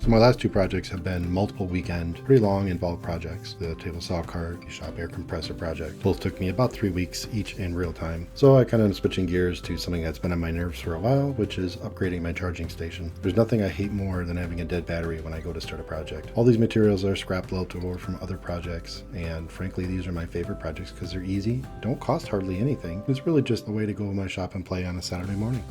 So my last two projects have been multiple weekend, pretty long involved projects. The table saw cart, shop air compressor project. Both took me about 3 weeks each in real time. So I kind of am switching gears to something that's been on my nerves for a while, which is upgrading my charging station. There's nothing I hate more than having a dead battery when I go to start a project. All these materials are scrap left over from other projects, and frankly these are my favorite projects because they're easy, don't cost hardly anything. It's really just a way to go in my shop and play on a Saturday morning.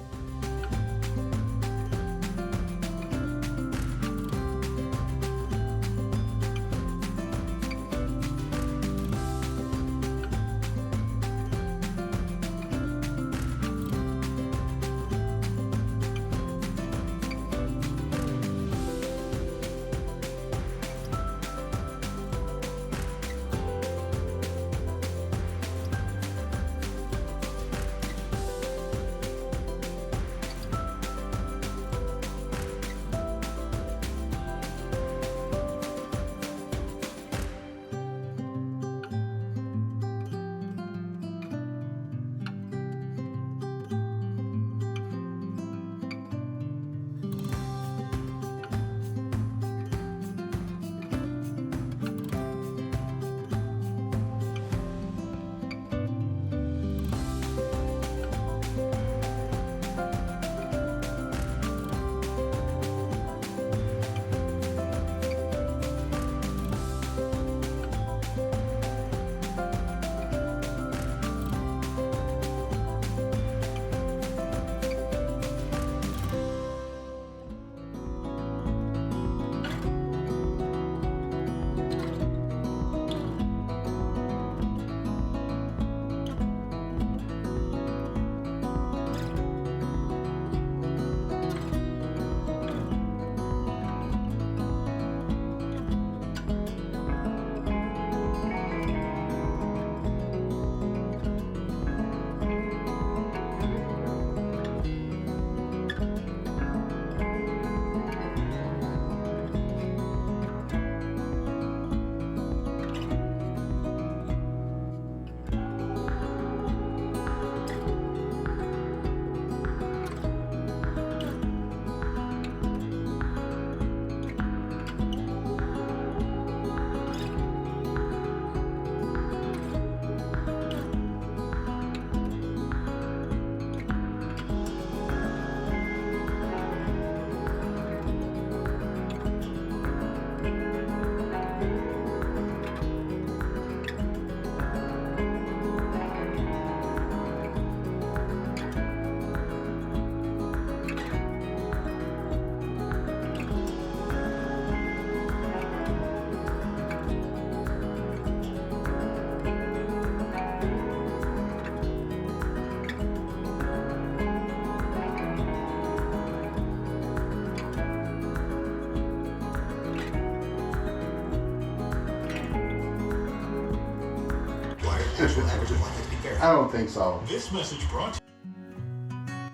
I don't think so. This message brought.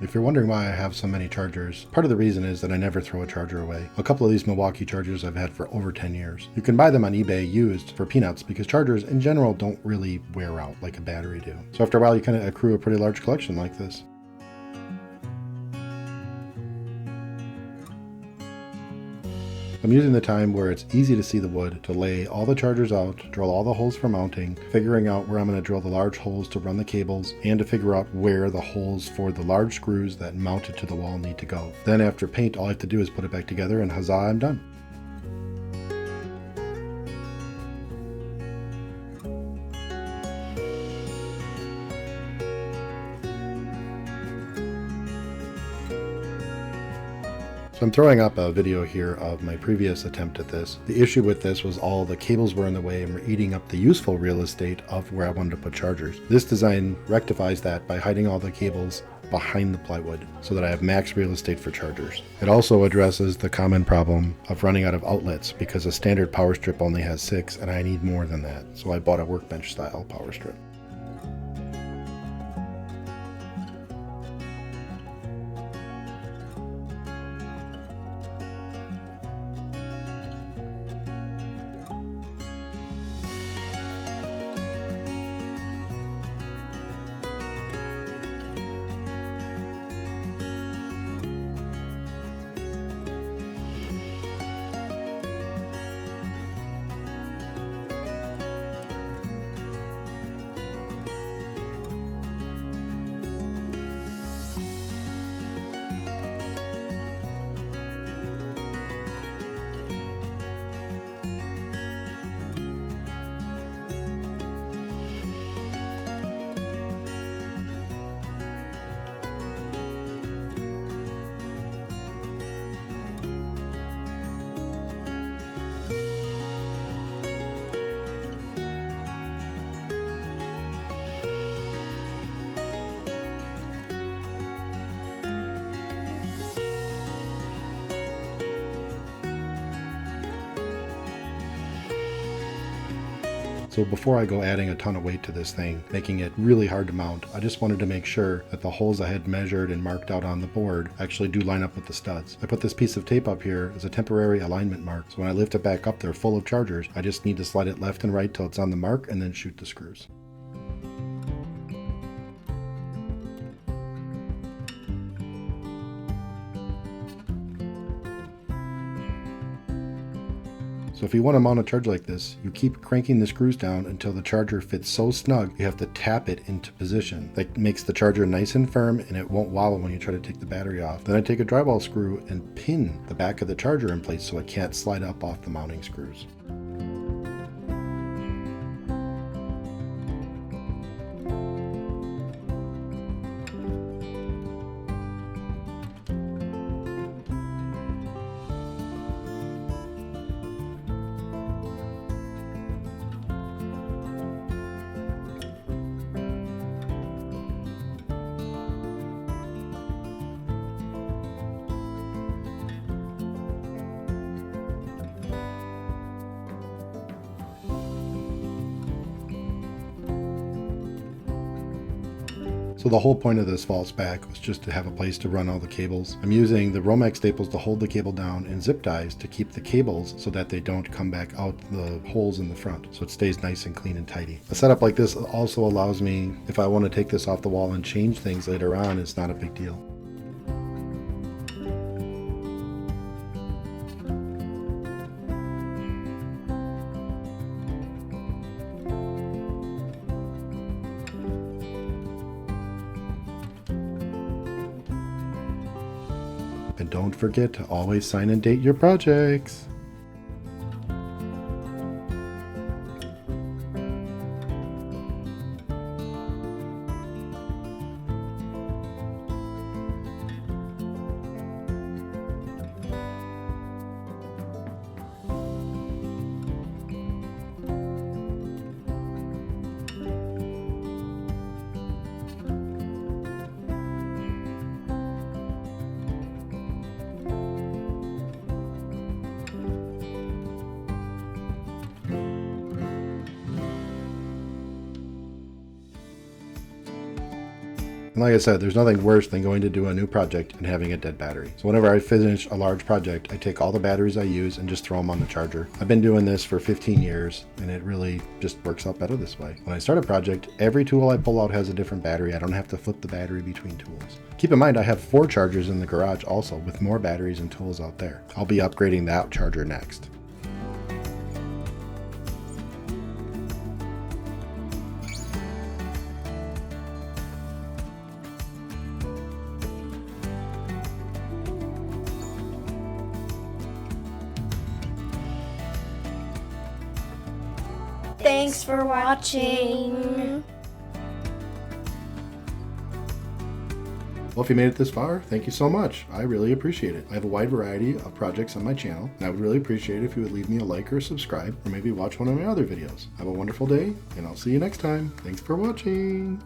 If you're wondering why I have so many chargers, part of the reason is that I never throw a charger away. A couple of these Milwaukee chargers I've had for over 10 years. You can buy them on eBay used for peanuts because chargers in general don't really wear out like a battery do. So after a while you kind of accrue a pretty large collection like this. I'm using the time where it's easy to see the wood to lay all the chargers out, drill all the holes for mounting, figuring out where I'm going to drill the large holes to run the cables, and to figure out where the holes for the large screws that mount it to the wall need to go. Then after paint, all I have to do is put it back together and huzzah, I'm done. So I'm throwing up a video here of my previous attempt at this. The issue with this was all the cables were in the way and were eating up the useful real estate of where I wanted to put chargers. This design rectifies that by hiding all the cables behind the plywood so that I have max real estate for chargers. It also addresses the common problem of running out of outlets because a standard power strip only has 6 and I need more than that. So I bought a workbench style power strip. So before I go adding a ton of weight to this thing, making it really hard to mount, I just wanted to make sure that the holes I had measured and marked out on the board actually do line up with the studs. I put this piece of tape up here as a temporary alignment mark, so when I lift it back up there full of chargers, I just need to slide it left and right till it's on the mark and then shoot the screws. So if you want to mount a charger like this, you keep cranking the screws down until the charger fits so snug you have to tap it into position. That makes the charger nice and firm and it won't wobble when you try to take the battery off. Then I take a drywall screw and pin the back of the charger in place so it can't slide up off the mounting screws. So the whole point of this false back was just to have a place to run all the cables. I'm using the Romex staples to hold the cable down and zip ties to keep the cables so that they don't come back out the holes in the front, so it stays nice and clean and tidy. A setup like this also allows me, if I want to take this off the wall and change things later on, it's not a big deal. And don't forget to always sign and date your projects. And like I said, there's nothing worse than going to do a new project and having a dead battery. So whenever I finish a large project, I take all the batteries I use and just throw them on the charger. I've been doing this for 15 years and it really just works out better this way. When I start a project, every tool I pull out has a different battery. I don't have to flip the battery between tools. Keep in mind, I have 4 chargers in the garage also with more batteries and tools out there. I'll be upgrading that charger next. Thanks for watching. Well, if you made it this far, thank you so much. I really appreciate it. I have a wide variety of projects on my channel, and I would really appreciate it if you would leave me a like or a subscribe, or maybe watch one of my other videos. Have a wonderful day, and I'll see you next time. Thanks for watching.